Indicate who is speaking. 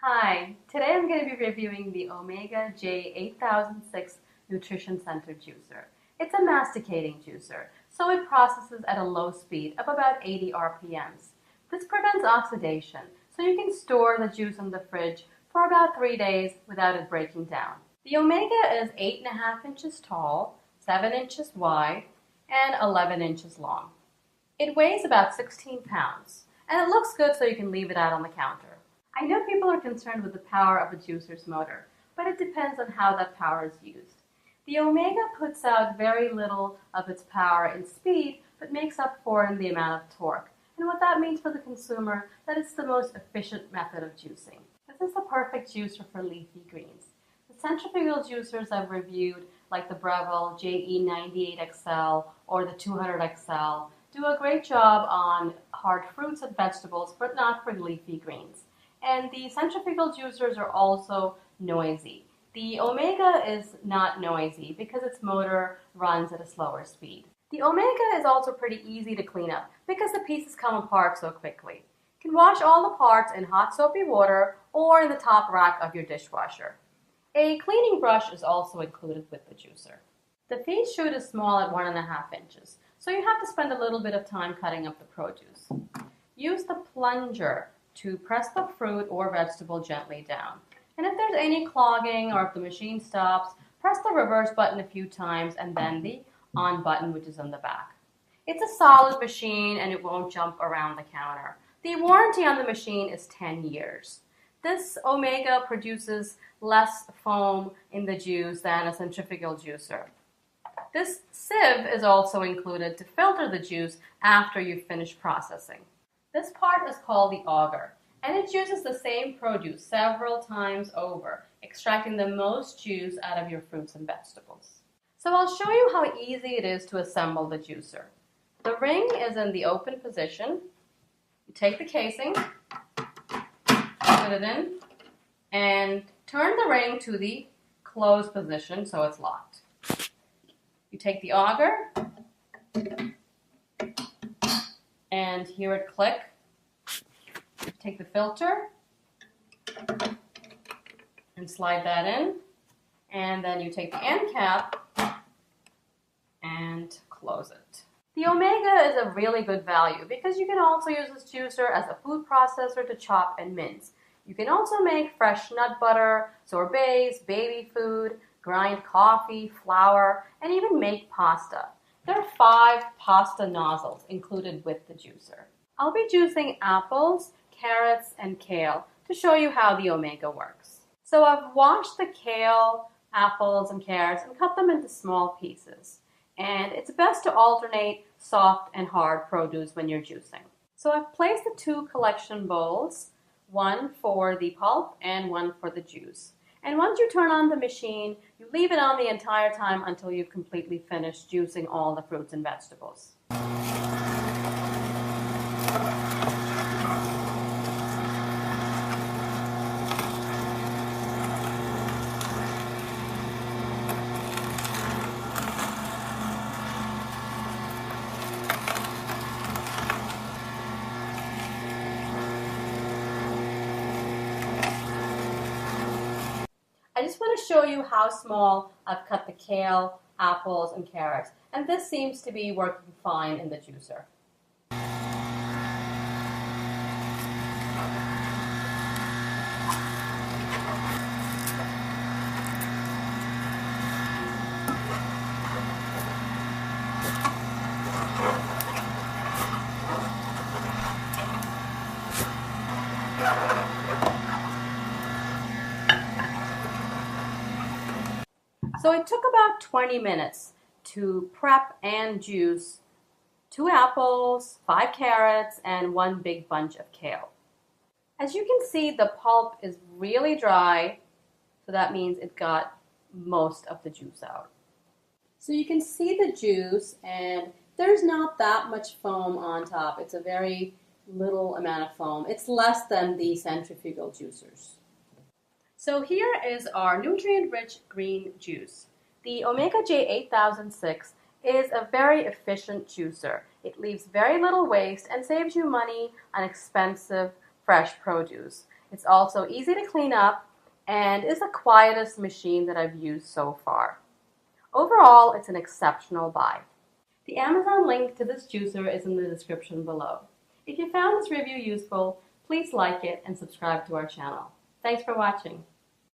Speaker 1: Hi, today I'm going to be reviewing the Omega J8006 Nutrition Center juicer. It's a masticating juicer, so it processes at a low speed of about 80 RPMs. This prevents oxidation, so you can store the juice in the fridge for about 3 days without it breaking down. The Omega is 8.5 inches tall, 7 inches wide, and 11 inches long. It weighs about 16 pounds, and it looks good so you can leave it out on the counter. I know people are concerned with the power of a juicer's motor, but it depends on how that power is used. The Omega puts out very little of its power in speed, but makes up for it in the amount of torque. And what that means for the consumer, that it's the most efficient method of juicing. This is the perfect juicer for leafy greens. The centrifugal juicers I've reviewed, like the Breville J8006 or the 200XL, do a great job on hard fruits and vegetables, but not for leafy greens. And the centrifugal juicers are also noisy. The Omega is not noisy because its motor runs at a slower speed. The Omega is also pretty easy to clean up because the pieces come apart so quickly. You can wash all the parts in hot soapy water or in the top rack of your dishwasher. A cleaning brush is also included with the juicer. The feed chute is small at 1.5 inches, so you have to spend a little bit of time cutting up the produce. Use the plunger to press the fruit or vegetable gently down. And if there's any clogging or if the machine stops, press the reverse button a few times and then the on button, which is on the back. It's a solid machine and it won't jump around the counter. The warranty on the machine is 10 years. This Omega produces less foam in the juice than a centrifugal juicer. This sieve is also included to filter the juice after you've finished processing. This part is called the auger, and it juices the same produce several times over, extracting the most juice out of your fruits and vegetables. So I'll show you how easy it is to assemble the juicer. The ring is in the open position. You take the casing, put it in, and turn the ring to the closed position so it's locked. You take the auger, and hear it click. Take the filter and slide that in, and then you take the end cap and close it. The Omega is a really good value because you can also use this juicer as a food processor to chop and mince. You can also make fresh nut butter, sorbets, baby food, grind coffee, flour, and even make pasta. There are 5 pasta nozzles included with the juicer. I'll be juicing apples, carrots, and kale to show you how the Omega works. So I've washed the kale, apples, and carrots and cut them into small pieces. And it's best to alternate soft and hard produce when you're juicing. So I've placed the 2 collection bowls, one for the pulp and one for the juice. And once you turn on the machine, you leave it on the entire time until you've completely finished juicing all the fruits and vegetables. I just want to show you how small I've cut the kale, apples, and carrots, and this seems to be working fine in the juicer. So it took about 20 minutes to prep and juice 2 apples, 5 carrots, and 1 big bunch of kale. As you can see, the pulp is really dry, so that means it got most of the juice out. So you can see the juice, and there's not that much foam on top. It's a very little amount of foam. It's less than the centrifugal juicers. So here is our nutrient-rich green juice. The Omega J8006 is a very efficient juicer. It leaves very little waste and saves you money on expensive fresh produce. It's also easy to clean up and is the quietest machine that I've used so far. Overall, it's an exceptional buy. The Amazon link to this juicer is in the description below. If you found this review useful, please like it and subscribe to our channel. Thanks for watching.